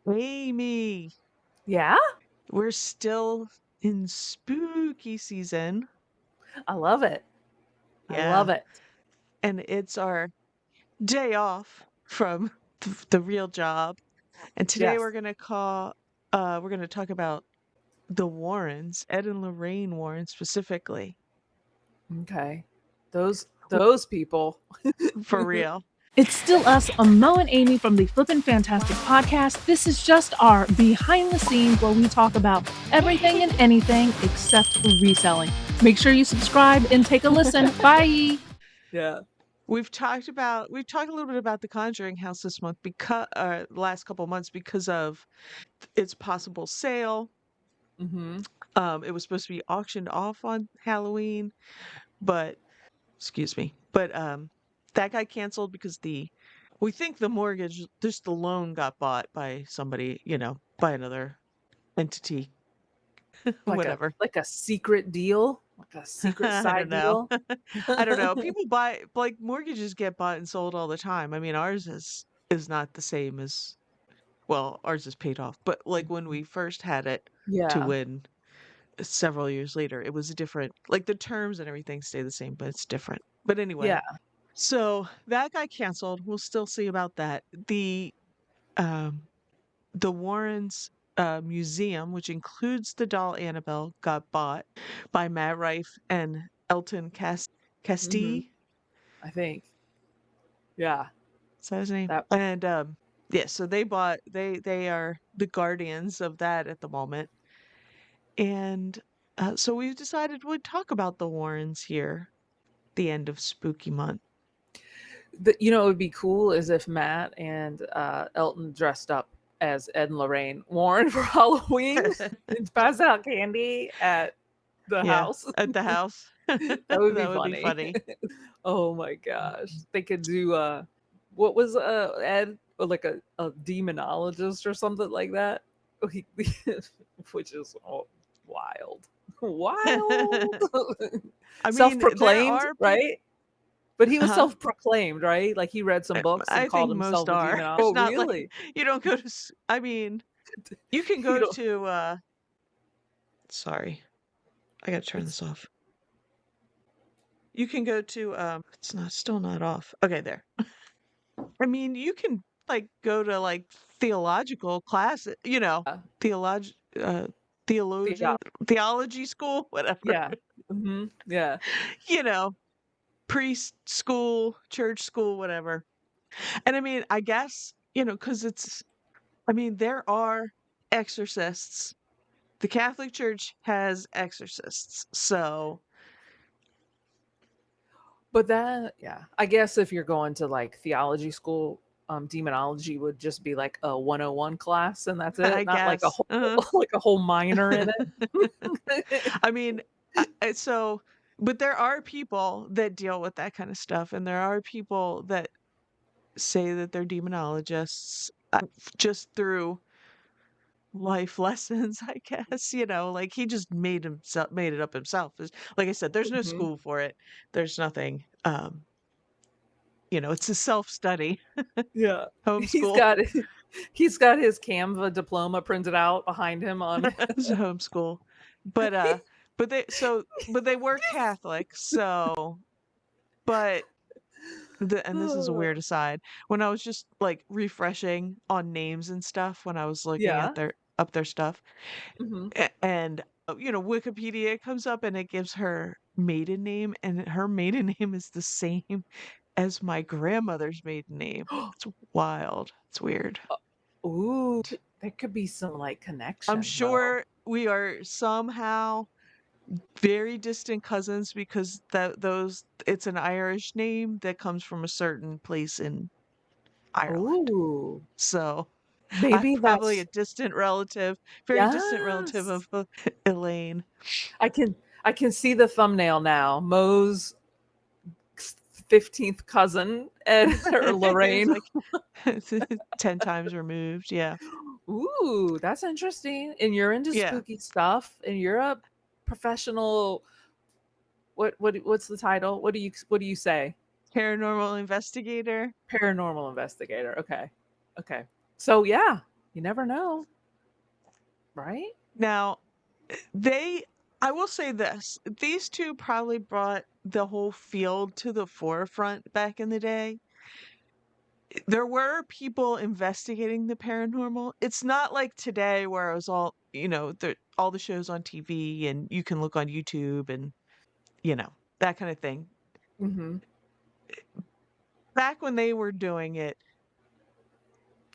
Amy, Yeah, we're still in spooky season. I love it. I Yeah. love it. And it's our day off from the real job. And today Yes. we're going to talk about the Warrens, Ed and Lorraine Warren specifically. Okay. W- Those people. For real. It's still us, Mo and Amy from the Flippin' Fantastic podcast. This is just our behind the scenes where we talk about everything and anything except reselling. Make sure you subscribe and take a listen. Bye. Yeah. We've talked a little bit about the Conjuring House this month because last couple months because of its possible sale. Mm-hmm. It was supposed to be auctioned off on Halloween, but excuse me. But that got canceled because we think the mortgage, just the loan got bought by somebody, by another entity, Like a whatever. like a secret deal, like a secret I don't side know. deal. I don't know. People buy like mortgages get bought and sold all the time. I mean, ours is not the same as well, ours is paid off, but like when we first had it to Yeah. win several years later, it was a different, like the terms and everything stay the same, but it's different. But anyway, Yeah. so that got canceled. We'll still see about that. Um the Warrens museum, which includes the doll Annabelle, got bought by Matt Rife and Elton Mm-hmm. Castille. I think. Yeah. Is that his name? That And yeah, so they are the guardians of that at the moment. And so we've decided we'd talk about the Warrens here, the end of spooky month. it would be cool is if Matt and Elton dressed up as Ed and Lorraine Warren for Halloween and pass out candy at the Yeah, house. at the house. That would be That would be funny. funny. Oh my gosh. They could do what was Ed, like a demonologist or something like that? He- Which is wild. Wild. I mean, there Self-proclaimed, are people. right? But he was Huh? self-proclaimed, right? Like he read some books and I called think most himself a are. demon. It's Oh, not like really? you don't go to. I mean, you can You go know, to. Sorry, I gotta turn it's this off. You can go to. It's not still not off. Okay, there. I mean, you can like go to like theological class. Theolog. Uh, yeah, theologian theology school, whatever. yeah, yeah. you know, priest school, church school, whatever. And I mean, I guess because it's. I mean, there are exorcists. The Catholic Church has exorcists. So, But that, yeah, I guess if you're going to like theology school, demonology would just be like a 101 class, and that's I it. Not like a guess. whole like a whole minor in it. I mean, so, but there are people that deal with that kind of stuff, and there are people that say that they're demonologists just through life lessons, I guess. Like he just made it up himself. Like I said, there's no Mhm. school for it. There's nothing. It's a self study, Yeah, he's homeschool. got he's got his Canva diploma printed out behind him on. It's a homeschool. But but they were Catholic, so but and this is a weird aside. When I was just like refreshing on names and stuff when I was looking Yeah. at their stuff, Hmm. and Wikipedia comes up and it gives her maiden name, and her maiden name is the same as my grandmother's maiden name. It's wild. It's weird. Ooh, there could be some like I'm connection, Mo. sure we are somehow very distant cousins because it's an Irish name that comes from a certain place in Ireland. Ooh, So I'm maybe probably a that's distant relative, very distant relative yes. of Elaine. I can I can see the thumbnail now. Mo's 15th cousin Ed or It's Lorraine. like 10 times removed. Yeah. Ooh, that's interesting. And you're into Yeah. spooky stuff, and you're a professional. What's the title? What do you say? Paranormal investigator. Paranormal investigator. Okay, okay. So yeah, You never know, right? Now, they I will say this, these 2 probably brought the whole field to the forefront back in the day. There were people investigating the paranormal. It's not like today where it was all, all the shows on TV and you can look on YouTube and, that kind of thing. Mm-hmm. Back when they were doing it,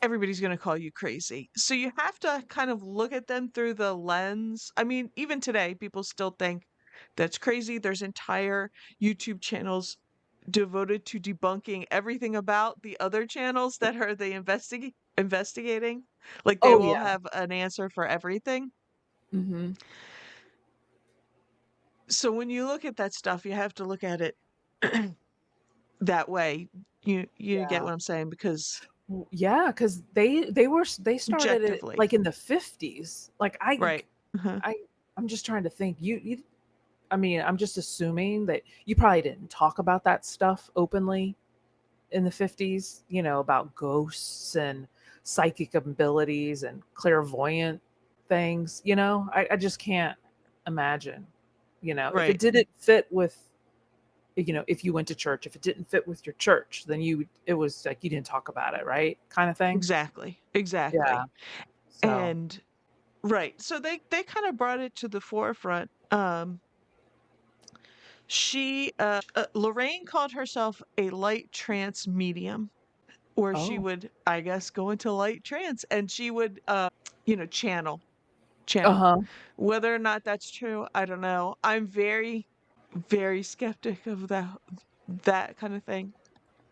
everybody's going to call you crazy. So you have to kind of look at them through the lens. I mean, even today, people still think that's crazy. There's entire YouTube channels devoted to debunking everything about the other channels that are the investigating. Like they Oh will yeah. have an answer for everything. Mm-hmm. So when you look at that stuff, you have to look at it that way. You get Yeah. what I'm saying? Because Yeah, because they started it objectively, like in the 50s. Like right? Uh-huh. I'm just trying to think. You I mean, I'm just assuming that you probably didn't talk about that stuff openly in the 50s, about ghosts and psychic abilities and clairvoyant things, I just can't imagine, if it Right. didn't fit with, if you went to church, if it didn't fit with your church, then it was like you didn't talk about it, right? Kind of thing. Exactly. Yeah. Exactly. So, And right. So they kind of brought it to the forefront. Lorraine called herself a light trance medium, or she oh, would, I guess, go into light trance and she would, channel. uh-huh. Whether or not that's true, I don't know. I'm very, very skeptic of that kind of thing.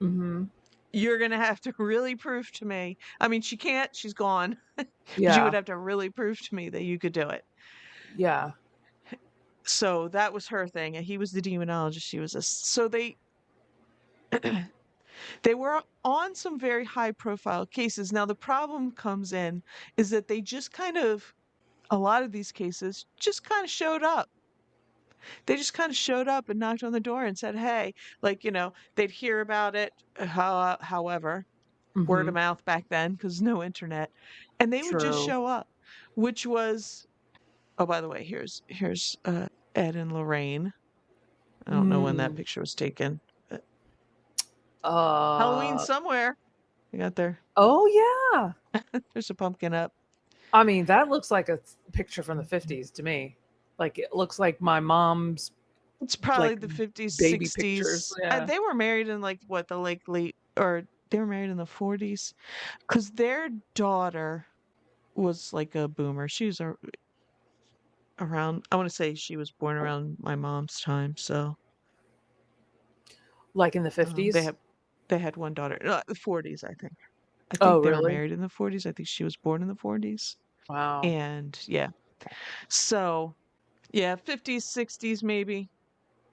Mm-hmm. You're gonna have to really prove to me. I mean, she can't, she's gone. But you would Yeah. have to really prove to me that you could do it. Yeah. So that was her thing, and he was the demonologist, she was a so they were on some very high profile cases. Now the problem comes in is that they just kind of a lot of these cases just kind of showed up. They just kind of showed up and knocked on the door and said, "Hey," like, they'd hear about it, however, word Mm-hmm. of mouth back then because no internet, and they would just True. show up, which was oh, by the way, here's Ed and Lorraine. I don't know when that Mm. picture was taken. But Halloween Uh, somewhere. I got there. oh yeah. There's a pumpkin up. I mean, that looks like a picture from the 50s to me. Like it looks like my mom's It's probably like the 50s, baby pictures. 60s. Yeah. They were married in like what the like late or they were married in the 40s because their daughter was like a boomer. She was around. I want to say she was born around my mom's time. So Like in the um, they 50s. have they had one daughter. No, the 40s, I think. I Oh, think they were really? married in the 40s. I think she was born in the 40s. Wow. And yeah, so yeah, 50s, 60s, maybe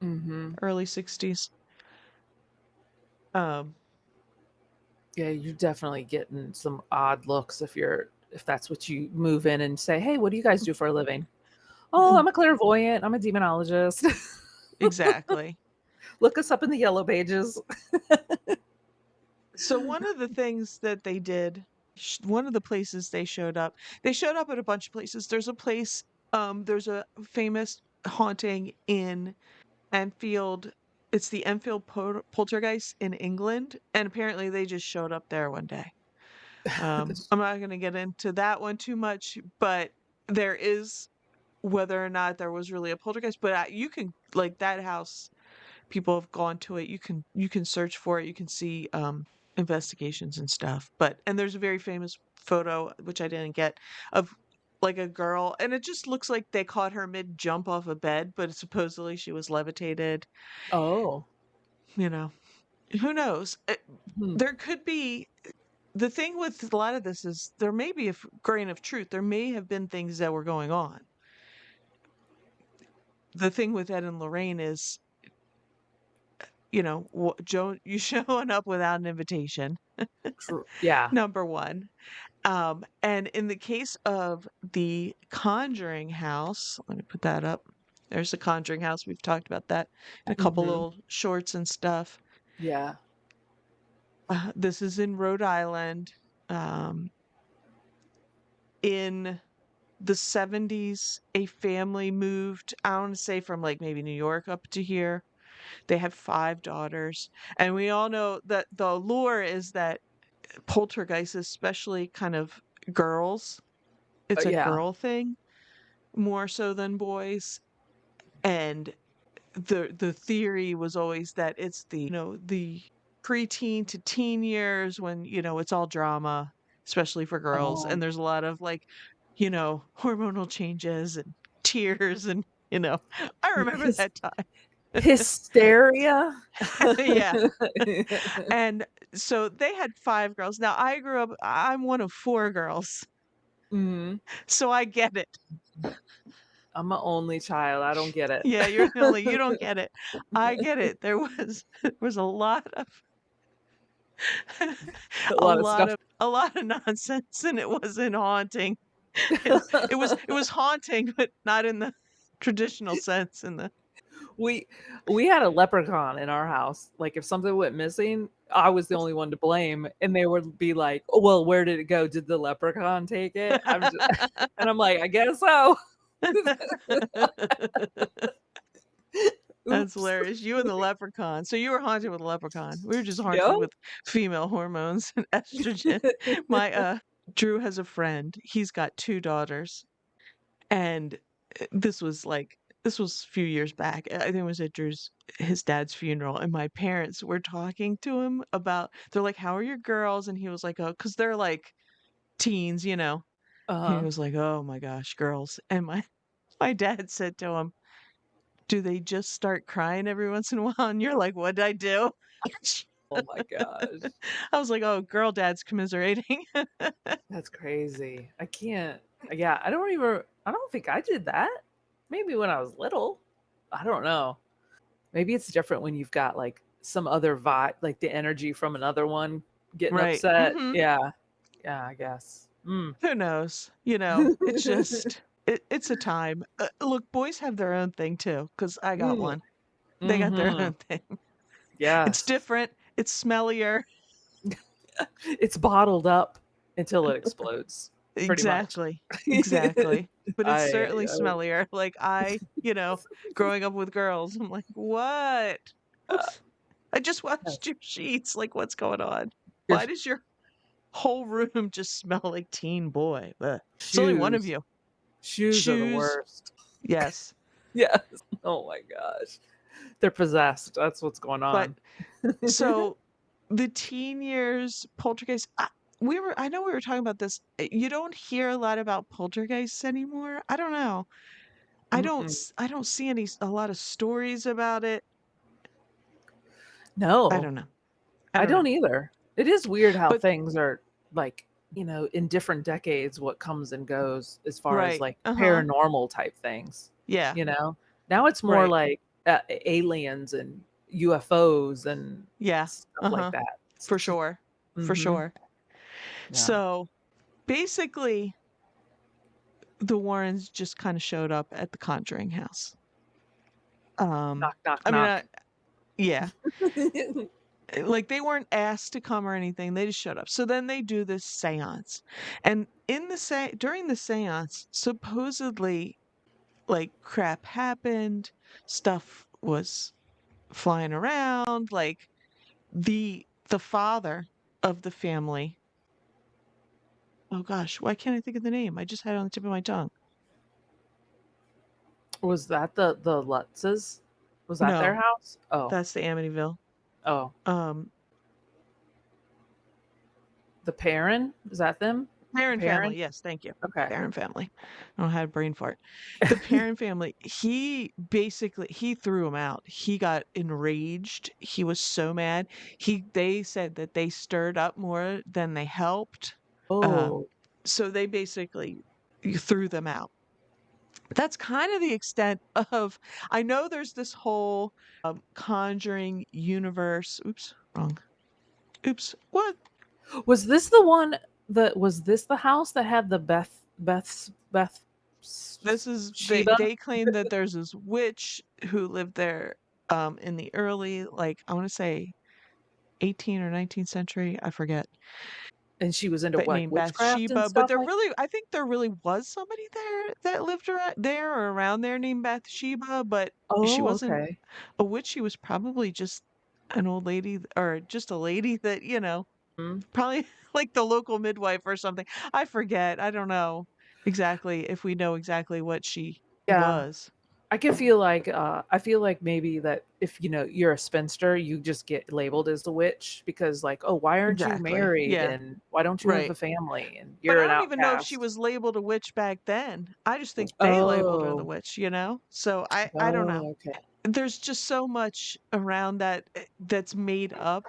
Mm-hmm. early 60s. Um, Yeah, you're definitely getting some odd looks if that's what you move in and say, "Hey, what do you guys do for a living?" "Oh, I'm a clairvoyant. I'm a demonologist." exactly. Look us up in the yellow pages. So one of the things that they did, one of the places they showed up at a bunch of places. There's a famous haunting in Enfield. It's the Enfield poltergeist in England, and apparently they just showed up there one day. That's I'm not going to get into that one too much, but there is whether or not there was really a poltergeist, but you can like that house. People have gone to it. You can search for it. You can see investigations and stuff. And there's a very famous photo which I didn't get of like a girl, and it just looks like they caught her mid jump off a bed, but supposedly she was levitated. oh. You know, who knows? Hmm. There could be the thing with a lot of this is there may be a grain of truth. There may have been things that were going on. The thing with Ed and Lorraine is, Joe, you showing up without an invitation, True. Yeah. number one. And in the case of the Conjuring House, let me put that up. There's the Conjuring House. We've talked about that in a couple Mhm. little shorts and stuff. Yeah. This is in Rhode Island. Um, in the 70s, a family moved, I want to say from like maybe New York up to here. They had 5 daughters, and we all know that the lore is that poltergeists, especially kind of girls, it's a Yeah. girl thing more so than boys, and the theory was always that it's the preteen to teen years when, it's all drama, especially for girls, Oh. and there's a lot of, like, hormonal changes and tears and, I remember His that time. hysteria. Yeah. And so they had 5 girls. Now I'm one of 4 girls, Mhm. so I get it. I'm an only child. I don't get it. Yeah, you don't get it. I get it. There was there was a lot of A lot of stuff. a lot of nonsense, and it wasn't haunting. It was haunting, but not in the traditional sense in the We we had a leprechaun in our house. Like, if something went missing, I was the only one to blame, and they would be like, "Oh, well, where did it go? Did the leprechaun take it?" And I'm like, "I guess so." That's Oops. hilarious. You and the leprechaun. So you were haunted with a leprechaun. We were just haunted Yep. with female hormones and estrogen. My Drew has a friend. He's got 2 daughters, and this was a few years back. I think it was at his dad's funeral, and my parents were talking to him about, they're like, "How are your girls?" And he was like, "Oh," because they're like teens, He Uh-huh. was like, "Oh my gosh, girls." And my dad said to him, "Do they just start crying every once in a while?" And you're like, "What'd I do?" Oh my gosh. I was like, "Oh, girl dad's commiserating." That's crazy. I can't. Yeah, I don't think I did that. Maybe when I was little. I don't know. Maybe it's different when you've got like some other vibe, like the energy from another one getting Right. upset. Mhm. Yeah. Yeah, I guess. Mm. Who knows? It's just it's a time. Look, boys have their own thing too, because I got Mm. one. They got their Hmm. own thing. It's Yes. different. It's smellier. It's bottled up until it explodes, pretty much. Exactly. Exactly. But it's I, certainly smellier. Like growing up with girls, I'm like, what? uh, I just washed yes. your sheets. Like, what's going on? Your Why does your whole room just smell like teen boy? Ugh. It's only one of shoes. you. Shoes are the Shoes. worst. Yes. Yes. Oh my gosh. They're possessed. That's what's going But on. so the teen years poltergeist, I know we were talking about this. You don't hear a lot about poltergeists anymore. I don't know. Mm-mm. I don't see a lot of stories about it. I No, don't know. I I don't know. don't either. It is weird how But things are like, in different decades, what comes and goes as far as right. like Uh-huh. paranormal type things, Yeah. you know? Now it's more Right. like aliens and UFOs and Yeah. stuff like Uh-huh. that. For sure. For Mm-hmm. sure. Yeah. So basically the Warrens just kind of showed up at the Conjuring house. Knock, knock, I mean, knock. yeah, like they weren't asked to come or anything. They just showed up. So then they do this seance. And during the seance, supposedly like crap happened, stuff was flying around, like the father of the family. Oh gosh, why can't I think of the name? I just had it on the tip of my tongue. Was that the Lutzes? Was that their No, house? Oh, that's the Amityville. oh, Um, the Perrin? Is that them? The Parent Perrin? family, yes, thank you. Okay. Parent family. I don't have a brain fart. The parent family, he threw him out. He got enraged. He was so mad. They said that they stirred up more than they helped. Um, Oh, so they basically threw them out. That's kind of the extent of, I know there's this whole Conjuring universe. Oops, wrong. Oops, what? was this the one that was this the house that had the Beth This is Sheba? they claim that there's this witch who lived there in the early, like, I want to say 18th or 19th century, I forget. And she was into but what, named witchcraft and Bathsheba. But stuff like. I think there really was somebody there that lived there or around there named Bathsheba, but she Oh, wasn't okay. a witch. She was probably just an old lady or just a lady that, Mhm. probably like the local midwife or something. I forget. I don't know exactly if we know exactly what she Yeah. was. I feel like maybe that if, you're a spinster, you just get labeled as a witch because like, "Oh, why aren't you Exactly. married, Yeah. and why don't you have Right. a family, and But you're I an don't even know if she outcast." was labeled a witch back then. I just think they labeled her the Oh. witch, you know? So I don't know. Oh, okay. There's just so much around that that's made up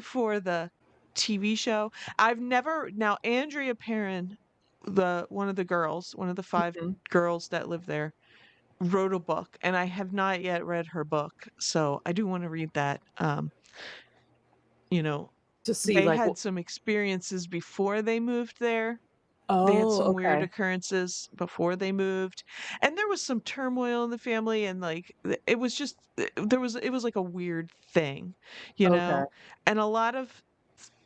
for the TV show. I've never now Andrea Perrin, the one of the girls, one of the 5 Mhm. girls that live there, wrote a book, and I have not yet read her book, so I do wanna read that. You know, To see they like had some experiences before they moved there. They had oh, some weird okay. occurrences before they moved, and there was some turmoil in the family, and, like, it was just it was like a weird thing, you Okay. know? And a lot of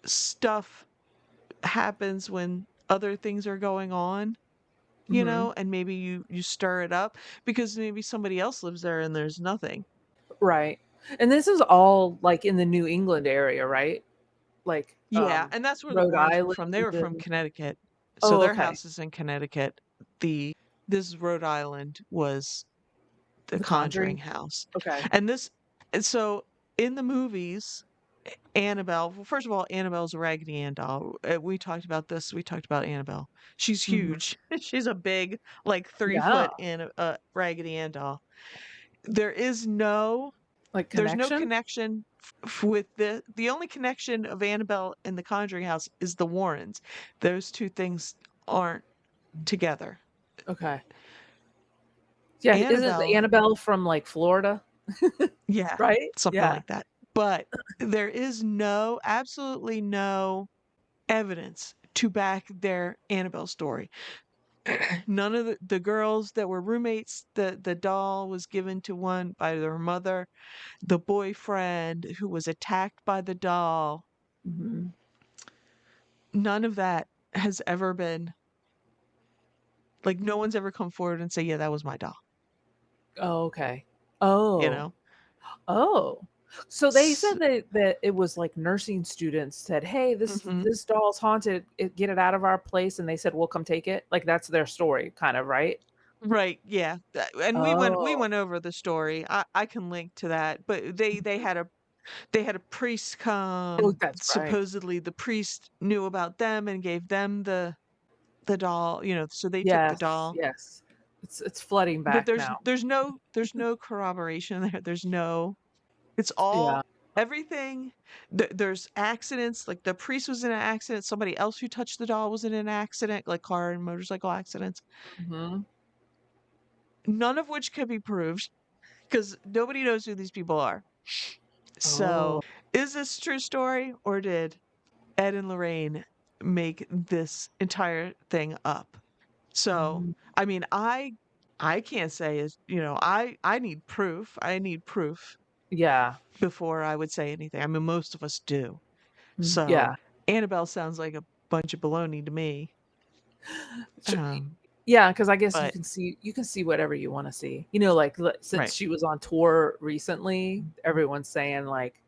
stuff happens when other things are going on, Mhm. and maybe you stir it up because maybe somebody else lives there and there's nothing. Right. And this is all like in the New England area, right? Like, Yeah, and that's where the Rhode Warrens were Island from. They were from and Connecticut, so oh, their okay. house is in Connecticut. The This Rhode Island was the The Conjuring Conjuring? house. Okay. And this and so in the movies, Annabelle well, first of all, Annabelle's a Raggedy Ann doll. We talked about this, we talked about Annabelle. She's Mhm. huge. She's a big, like, 3 Yeah. foot Raggedy Ann doll. There is no Like there's no connection? connection with the only connection of Annabelle and the Conjuring house is the Warrens. Those 2 things aren't together. Okay. Yeah, isn't Annabelle Annabelle from, like, Florida? Yeah, Right? something Yeah. like that. But there is absolutely no evidence to back their Annabelle story. None of the girls that were roommates, the doll was given to one by their mother. The boyfriend who was attacked by the doll, Mhm. none of that has ever been like no one's ever come forward and say, "Yeah, that was my doll," Oh, okay. you Oh. know? Oh. So they S said that it was, like, nursing students said, "Hey, this Mhm. this doll's haunted. Get it out of our place," and they said, "We'll come take it." Like, that's their story, kind of, right? Right, yeah, and we Oh. went over the story. I can link to that, but they had a priest Oh, come. that's right. Supposedly, the priest knew about them and gave them the doll, so they took the Yes, doll. yes. It's flooding But back now. there's no corroboration there. It's Yeah. all everything. There's accidents, like the priest was in an accident, somebody else who touched the doll was in an accident, like car and motorcycle accidents, Mhm. none of which can be proved because nobody knows who these people are. Oh. So, is this a true story or did Ed and Lorraine make this entire thing up? So, Mm. I mean, I can't say is, I need proof. I need proof Yeah. before I would say anything. I mean, most of us do. Mm, So, yeah. Annabelle sounds like a bunch of baloney to me. Sh Um, Yeah, because I guess but you can see whatever you wanna see. You know, like, since right. she was on tour recently, everyone's saying, like,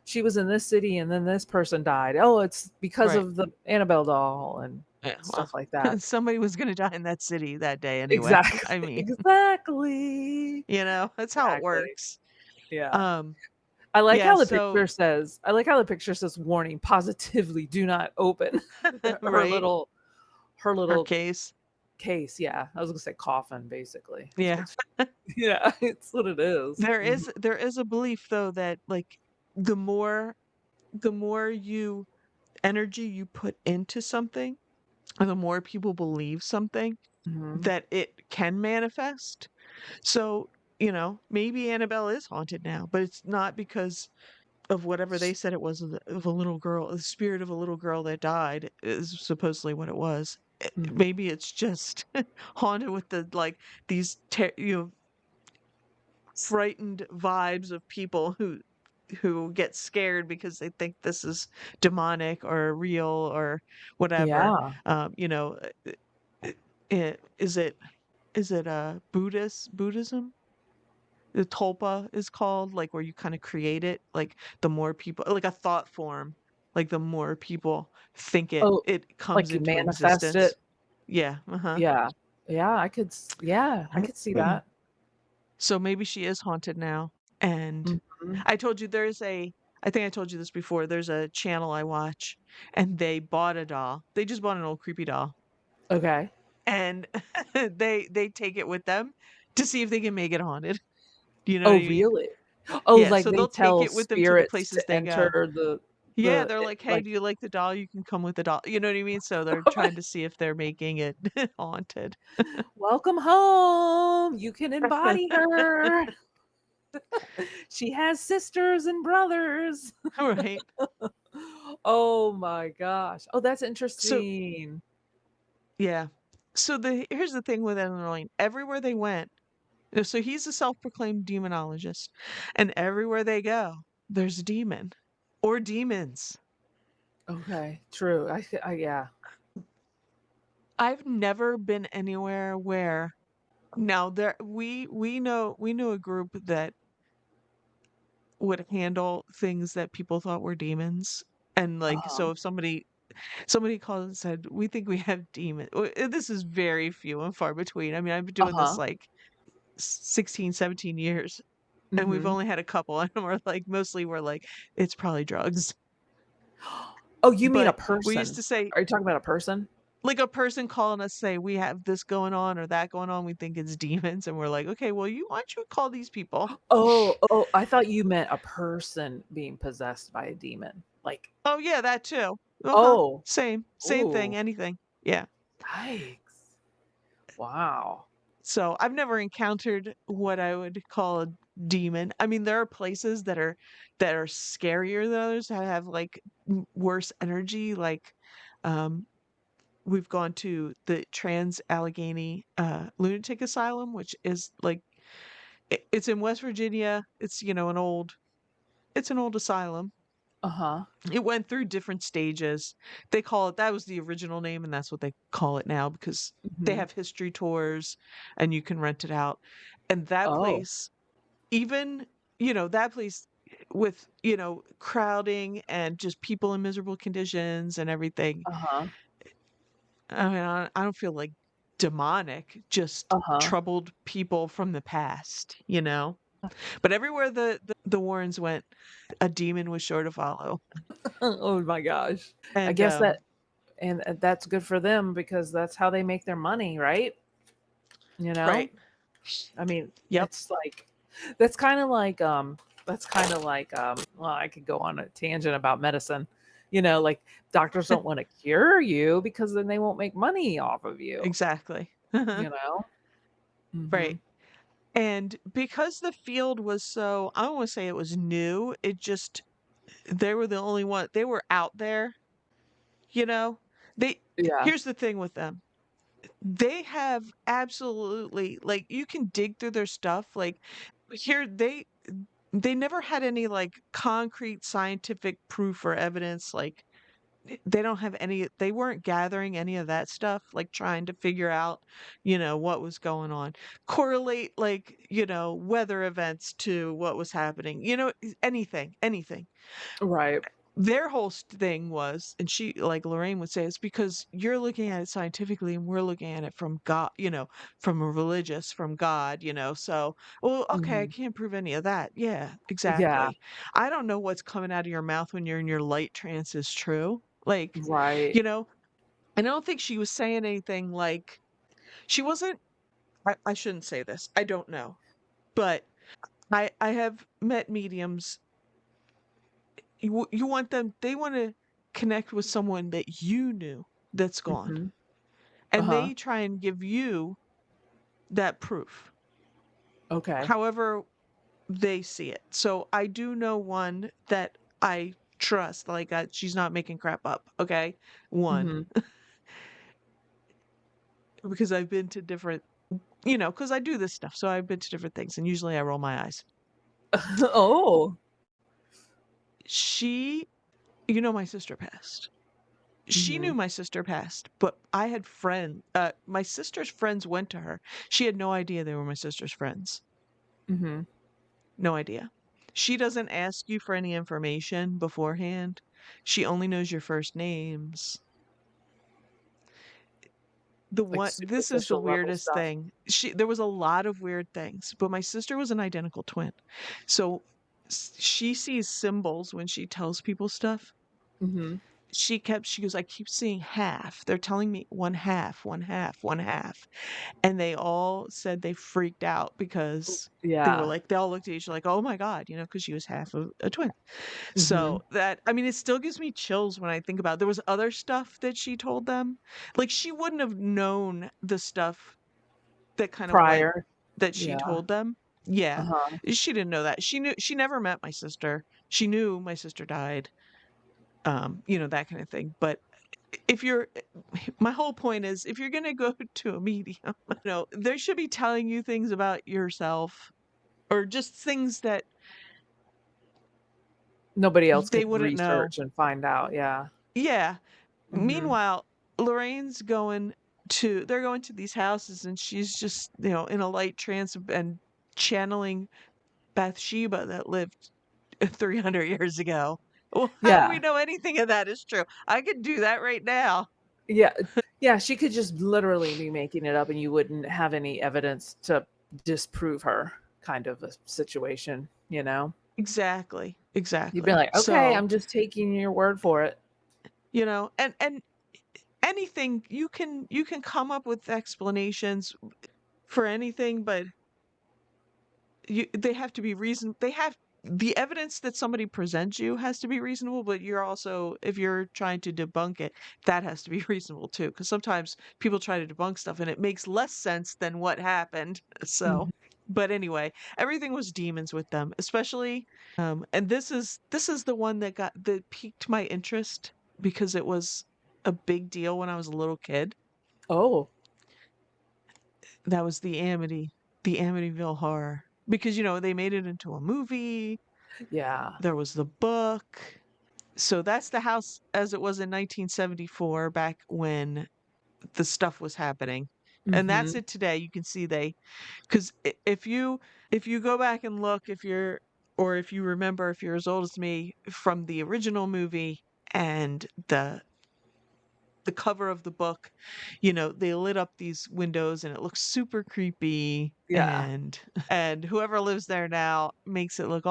"She was in this city and then this person died. Oh, it's because Right. of the Annabelle doll," and Yeah, well, stuff like that. somebody was going to die in that city that day anyway. I Exactly, mean, exactly, that's how it exactly. works. Yeah. Um, I like yeah, how the so picture says warning, positively do not open her right, little her her little case. case, yeah. I was gonna say coffin, basically. That's Yeah. what yeah, it's what it is. Mhm. There is a belief though that like the more the more you energy you put into something, and the more people believe something, Mhm. that it can manifest. So, maybe Annabelle is haunted now, but it's not because of whatever they said it was of a little girl, the spirit of a little girl that died is supposedly what it was. Mhm. Maybe it's just haunted with these frightened vibes of people who who get scared because they think this is demonic or real or whatever. Yeah. You know, is it Buddhism? The tulpa is called, like, where you kinda create it, like, the more people like a thought form, like, the more people think Oh, it comes like you into manifest it? existence. Yeah, uh-huh. Yeah. Yeah, I could see that. So maybe she is haunted now, and Mhm. I told you I think I told you this before, there's a channel I watch, and they bought a doll. They just bought an old creepy doll, Okay. and they take it with them to see if they can make it haunted. Do you know what Oh, I mean? really? Oh, Yeah, like so they they'll take tell it with them to the spirits places to they enter go. Yeah, the they're it like, "Hey, like do you like the doll? You can come with the doll." You know what I mean? So they're trying to see if they're making it haunted. "Welcome home, you can embody her. She has sisters and brothers." Right. Oh my gosh. Oh, that's So interesting. yeah. So here's the thing with Ed and Lorraine. Everywhere they went, so he's a self-proclaimed demonologist, and everywhere they go, there's a demon or demons. Okay, true. Yeah. I've never been anywhere where now there we knew a group that would handle things that people thought were demons. And like Uh-huh. so if somebody called and said, "We think we have demons." This is very few and far between. I mean, I've been doing this Uh-huh. like 16, 17 years and we've Mhm. only had a couple and we're like it's probably drugs. Oh, you mean a But we used person? to say Are you talking about a person? like a person calling us say we have this going on or that going on, we think it's demons and we're like, "Okay, well, you why don't you call these people?" Oh, I thought you meant a person being possessed by a demon. Like, Oh, yeah, that too. Uh-huh. oh, Same thing, ooh, anything. Yeah. yikes. Wow. So, I've never encountered what I would call a demon. I mean, there are places that are scarier than others, that have, like, worse energy, like, um, we've gone to the Trans-Allegheny, Lunatic Asylum, which is, like it's in West Virginia. It's, it's an old asylum. Uh-huh. It went through different stages. They call it that was the original name, and that's what they call it now because they Mhm. have history tours and you can rent it out. And that Oh, place, even, that place with, crowding and just people in miserable conditions and everything. uh-huh. I mean, I don't feel like demonic, just Uh-huh. troubled people from the past, you know? But everywhere the Warrens went, a demon was sure to follow. Oh my gosh. I And guess that and that's good for them because that's how they make their money, right? You know? right. I mean, Yep. it's like that's kind of like well, I could go on a tangent about medicine. Like doctors don't want to cure you because then they won't make money off of you, Exactly. you know? Right. Mhm. And because the field was so I don't wanna say it was new, it just they were the only one they were out there, you know? They Yeah. here's the thing with them. They have absolutely like, you can dig through their stuff, like, here they never had any, like, concrete scientific proof or evidence, like, they don't have any they weren't gathering any of that stuff, like, trying to figure out, what was going on. Correlate, like, weather events to what was happening, anything. Right. Their whole thing was and she like, Lorraine would say, "It's because you're looking at it scientifically, and we're looking at it from God, from a religious from God, so, well, okay, I Mhm. can't prove any of that." Yeah, Yeah. exactly. I don't know what's coming out of your mouth when you're in your light trance is true. Like, Right. you know, and I don't think she was saying anything like she wasn't I shouldn't say this. I don't know. But I have met mediums. You want them they wanna connect with someone that you knew that's gone, Mhm. and Uh-huh. they try and give you that proof, Okay. however they see it. So, I do know one that I trust, like, she's not making crap up, okay? One, Mhm. because I've been to different because I do this stuff, so I've been to different things, and usually I roll my eyes. Oh. She my sister passed. She Mm-hmm. knew my sister passed, but I had my sister's friends went to her. She had no idea they were my sister's friends. Mm-hmm. No idea. She doesn't ask you for any information beforehand. She only knows your first names. Like This is the superficial level weirdest stuff. thing. There was a lot of weird things, but my sister was an identical twin. So she sees symbols when she tells people stuff. Mm-hmm. She goes, I keep seeing half. They're telling me one half, one half, one half. And they all said they freaked out because Yeah. they all looked at each other like, oh my God, because she was half of a twin. Mm-hmm. So it still gives me chills when I think about there was other stuff that she told them. Like she wouldn't have known the stuff that kind of went Prior. that she Yeah. told them. Yeah. Uh-huh. She didn't know that. She never met my sister. She knew my sister died. That kind of thing. But if you're my whole point is if you're going to go to a medium, they should be telling you things about yourself or just things that Nobody else they could wouldn't know. research and find out. Yeah. Yeah. Mm-hmm. Meanwhile, Lorraine's they're going to these houses and she's just, in a light trance and channeling Bathsheba that lived 300 years ago. Well, how do we Yeah. know anything of that is true? I could do that right now. Yeah. Yeah. She could just literally be making it up and you wouldn't have any evidence to disprove her kind of a situation, you know? Exactly. You'd be Exactly. like, okay, So, I'm just taking your word for it. and anything you can come up with explanations for anything, but they have to be the evidence that somebody presents you has to be reasonable, but you're also if you're trying to debunk it, that has to be reasonable too. Because sometimes people try to debunk stuff and it makes less sense than what happened. So, Mhm. but anyway, everything was demons with them, especially and this is the one that piqued my interest because it was a big deal when I was a little kid. Oh, That was the Amityville Horror. Because, they made it into a movie, yeah. there was the book. So that's the house as it was in 1974 back when the stuff was happening. And that's Hmm. it today. You can see because if you go back and look, if you remember, if you're as old as me from the original movie and the cover of the book, they lit up these windows and it looks super creepy Yeah. and whoever lives there now makes it look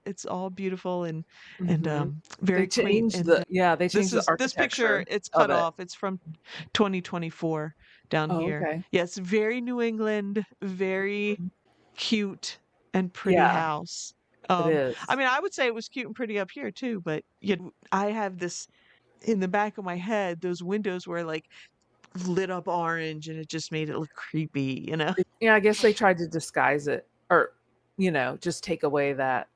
it's all beautiful and Hmm. very quaint and They changed the this picture architecture it's of cut it. off. It's from 2024 down Oh, here. okay. Yeah, it's very New England, very Mhm. cute and pretty Yeah, house. it I is. mean, I would say it was cute and pretty up here too, but I have this in the back of my head, those windows were like lit up orange and it just made it look creepy. Yeah, I guess they tried to disguise it or, just take away that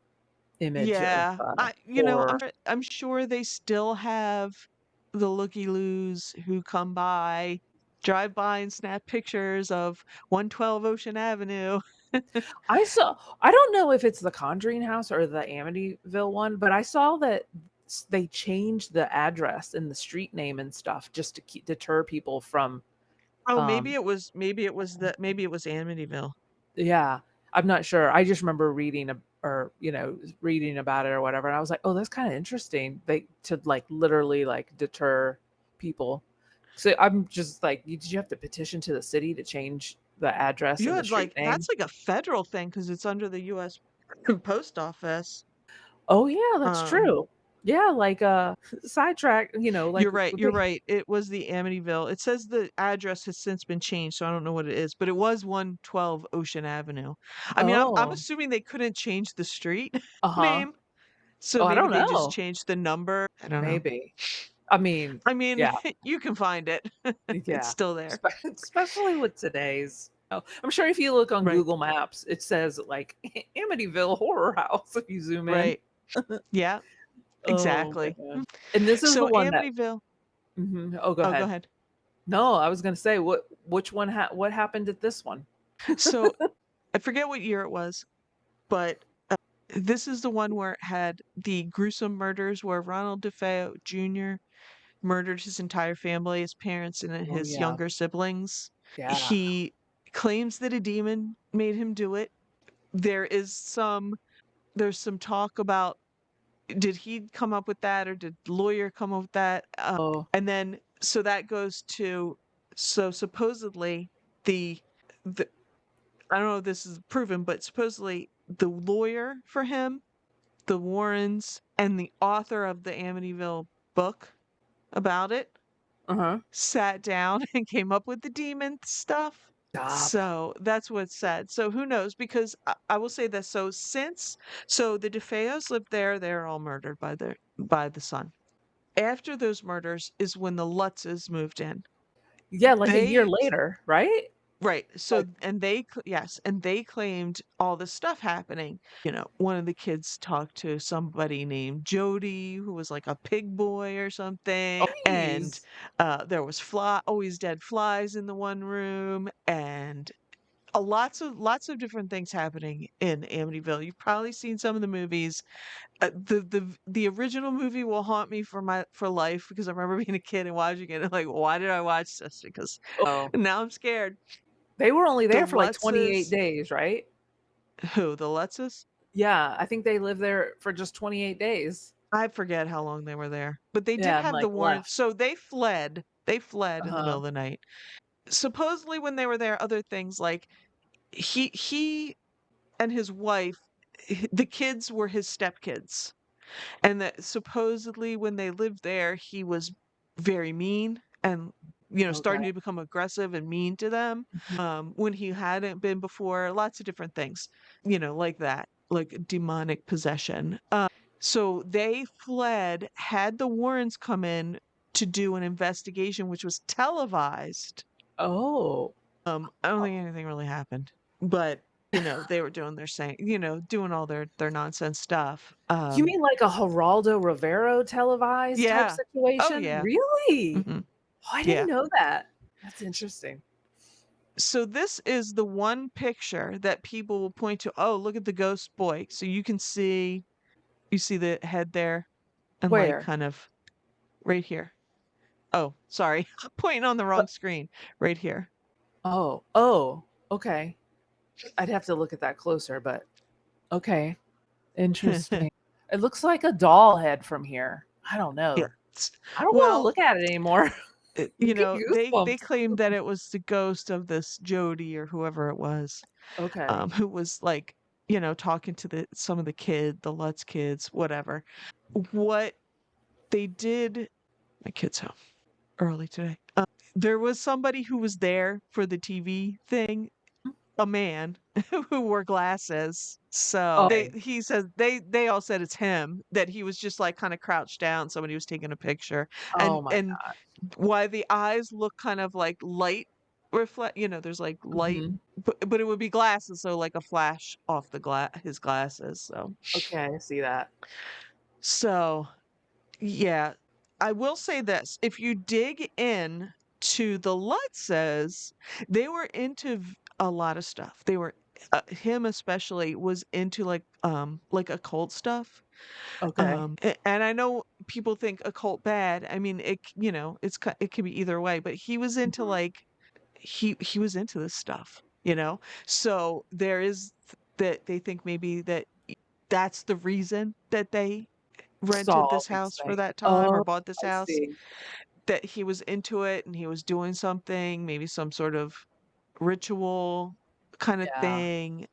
image of Yeah. horror. I'm sure they still have the looky-loos who come by, drive by and snap pictures of 112 Ocean Avenue. I don't know if it's the Conjuring house or the Amityville one, but I saw that they changed the address and the street name and stuff just to deter people from Oh, um maybe it was Amityville. yeah, I'm not sure. I just remember reading about it or whatever, and I was like, "Oh, that's kind of interesting." They to like literally like deter people. So I'm just like, did you have to petition to the city to change the address You and the had street name? that's like a federal thing because it's under the US Post Office. Oh yeah, that's Um true. Yeah, like sidetrack, like You're right, you're right. It was the Amityville. It says the address has since been changed, so I don't know what it is, but it was 112 Ocean Avenue. I mean, I'm oh, assuming they couldn't change the street uh-huh. name, so Oh, I maybe don't they just know. changed the number. I don't know. Maybe. I mean, I mean, yeah. you can find it. It's Yeah, still there. especially with today's. Oh, I'm sure if you look on Right. Google Maps, it says like Amityville Horror House if you zoom in. Right. Yeah, Oh exactly. man. And this is the So one that. Amityville. Mhm. Oh, go Oh, go ahead. ahead. No, I was gonna say which one what happened at this one? So I forget what year it was, but this is the one where it had the gruesome murders where Ronald DeFeo Jr. murdered his entire family, his parents and Oh, his yeah. younger siblings. Yeah. He claims that a demon made him do it. There is there's some talk about did he come up with that or did the lawyer come up with that? Oh, And then so that goes to so supposedly the the I don't know if this is proven, but supposedly the lawyer for him, the Warrens, and the author of the Amityville book about it uh-huh. sat down and came up with the demon stuff. Stop. So that's what's said. So who knows? Because I will say this. So the DeFeos lived there, they're all murdered by the son. After those murders is when the Lutzes moved in. Yeah, like a year They later, right? Right. So Like, yes, and they claimed all this stuff happening. One of the kids talked to somebody named Jody who was like a pig boy or something, oh, and please. there was always dead flies in the one room, and lots of different things happening in Amityville. You've probably seen some of the movies. The original movie will haunt me for life because I remember being a kid and watching it and like, why did I watch this? Because Oh, now I'm scared. they were only The there for like 28 Lutzes days, right? Who, the Lutzes? Yeah, I think they lived there for just 28 days. I forget how long they were there, but they did Yeah, and have the like Warrens. left. So they fled in the middle Uh-huh. of the night. Supposedly when they were there, other things like he and his wife, the kids were his stepkids. And that supposedly when they lived there, he was very mean and starting Okay. to become aggressive and mean to them. When he hadn't been before, lots of different things, like that, like demonic possession. So they fled, had the Warrens come in to do an investigation, which was televised. Oh. I don't think anything really happened, but they were doing their saying, doing all their nonsense stuff. You mean like a Geraldo Rivero televised type Yeah. Oh situation? yeah. Really? hmm Oh, I didn't Yeah. know that. That's interesting. So this is the one picture that people will point to. Oh, look at the ghost boy. So you see the head there and like Where? kind of right here. Oh, sorry. Pointing on the Uh, wrong screen. Right here. oh, oh, okay. I'd have to look at that closer, but okay. Interesting. It looks like a doll head from here. I don't Yeah. know. I don't want to Well, look at it anymore. I'm getting they goosebumps. claimed that it was the ghost of this Jody or whoever it was, Okay. who was like, talking to some of the Lutz kids, whatever. What they did, my kids home early today. There was somebody who was there for the TV thing, a man who wore glasses. So Okay. he says they all said it's him, that he was just like kind of crouched down. Somebody was taking a picture, Oh and my and God. why the eyes look kind of like light reflect. There's like light, Mhm. but it would be glasses, so like a flash off his glasses. Okay, I see that. So yeah, I will say this: if you dig in to the Lutzes, they were into a lot of stuff. They were him especially was into like occult stuff. Okay. And I know people think occult bad. I mean, it can be either way, but he was into Mhm. like he was into this stuff, So there is that they think maybe that's the reason that they Saw rented all this these house for things. that time or Oh, bought this I house, see. that he was into it and he was doing something, maybe some sort of ritual kind of Yeah. thing.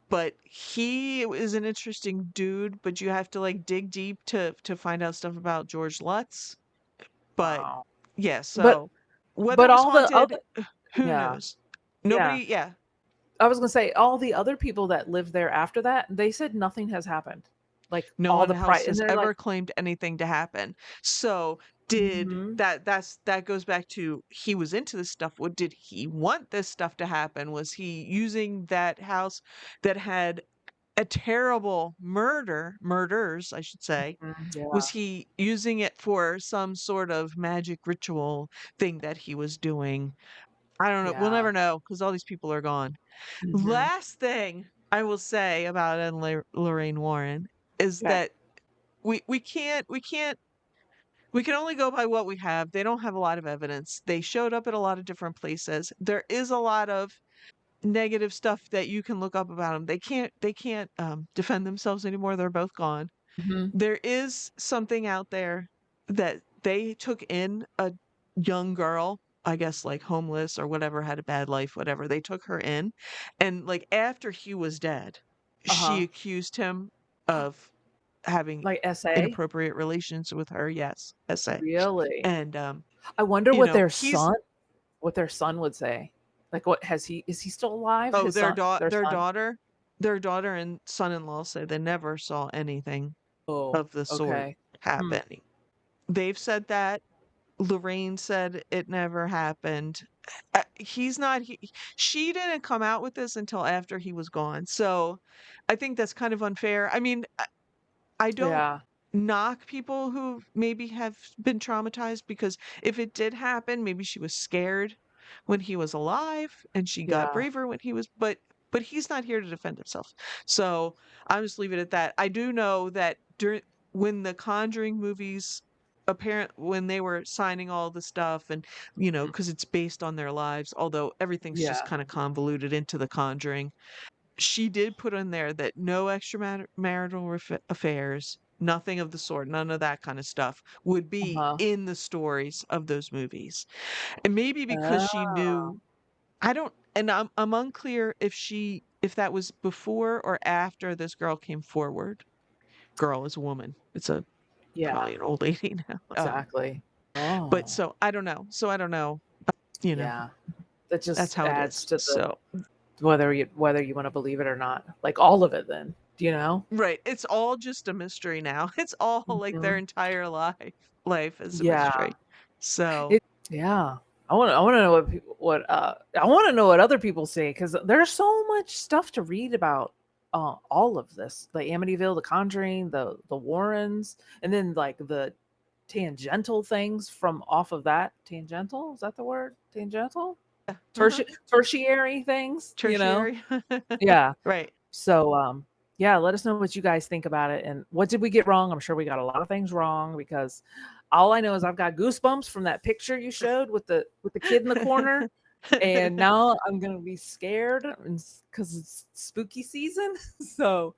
But he is an interesting dude, but you have to like dig deep to find out stuff about George Lutz. But Wow. yeah, But so whether but it was all the haunted, other who yeah. knows? Yeah. Nobody, yeah, I was gonna say all the other people that lived there after that, they said nothing has happened. Like no all one the else and has they're like, ever claimed anything to happen. So mhm, that goes back to he was into this stuff. What did he want this stuff to happen? Was he using that house that had a terrible murders, I should say? mhm, yeah, Was he using it for some sort of magic ritual thing that he was doing? I don't know. We'll yeah. never know because all these people are gone. Mhm. Last thing I will say about Ed and Lorraine Warren is Okay. that we can't we can only go by what we have. They don't have a lot of evidence. They showed up at a lot of different places. There is a lot of negative stuff that you can look up about them. They can't defend themselves anymore. They're both gone. Mhm. There is something out there that they took in a young girl, I guess like homeless or whatever, had a bad life, whatever. They took her in, and like after he was dead, she Uh-huh. accused him of having Like SA? inappropriate relations with her. Yes, SA. Really? And I wonder you what know, their he's son would say. Like, what is he still alive? oh, His son, their their son? daughter, and son-in-law say they never saw anything Oh, of the sort okay. Hmm. happening. They've said that. Lorraine said it never happened. He's not she didn't come out with this until after he was gone. So I think that's kind of unfair. I mean, I don't Yeah. knock people who maybe have been traumatized because if it did happen, maybe she was scared when he was alive and she got Yeah. braver when he was but he's not here to defend himself. So I'll just leave it at that. I do know that during when the Conjuring movies apparent when they were signing all the stuff and Mhm. because it's based on their lives, although everything's just Yeah. kind of convoluted into the Conjuring, she did put in there that no extramarital affairs, nothing of the sort, none of that kind of stuff would be Uh-huh. in the stories of those movies. And maybe because she Oh, knew, I don't, and I'm unclear if that was before or after this girl came forward. Girl is a woman. It's yeah, probably an old lady now. exactly. But Oh, so I don't know. So I don't know. You know, yeah. That that's just how it adds is. to the So whether you want to believe it or not. Like all of it then. Do you know? right. It's all just a mystery now. It's all like their Mhm. entire life is a Yeah. mystery. So It yeah. I want to know what I want to know what other people say cuz there's so much stuff to read about all of this. The Amityville, the Conjuring, the Warrens, and then like the tangential things from off of that. Tangential? Is that the word? Tangential? yeah, uh-huh. Tertiary things, you know? Tertiary. Yeah. Right. So, yeah, let us know what you guys think about it and what did we get wrong? I'm sure we got a lot of things wrong because all I know is I've got goosebumps from that picture you showed with the kid in the corner, and now I'm gonna be scared because it's spooky season. So,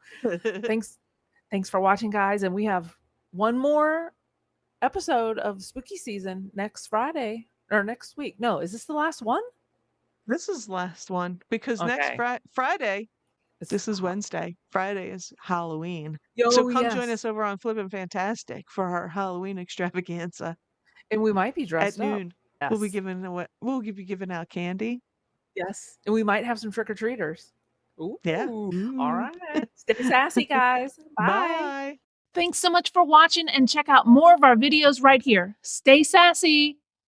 thanks thanks for watching, guys, and we have one more episode of spooky season next Friday or next week. No, is this the last one? This is the last one because next Okay. Friday, It's this is Wednesday. Friday is Halloween. So yo, come join yes. us over on Flippin' Fantastic for our Halloween extravaganza And we might be at dressed up. noon. Yes. We'll be giving out candy. Yes. And we might have some trick or treaters. Yeah. Ooh. All Ooh. right. Stay sassy, guys. Bye. Bye. Thanks so much for watching and check out more of our videos right here. Stay sassy.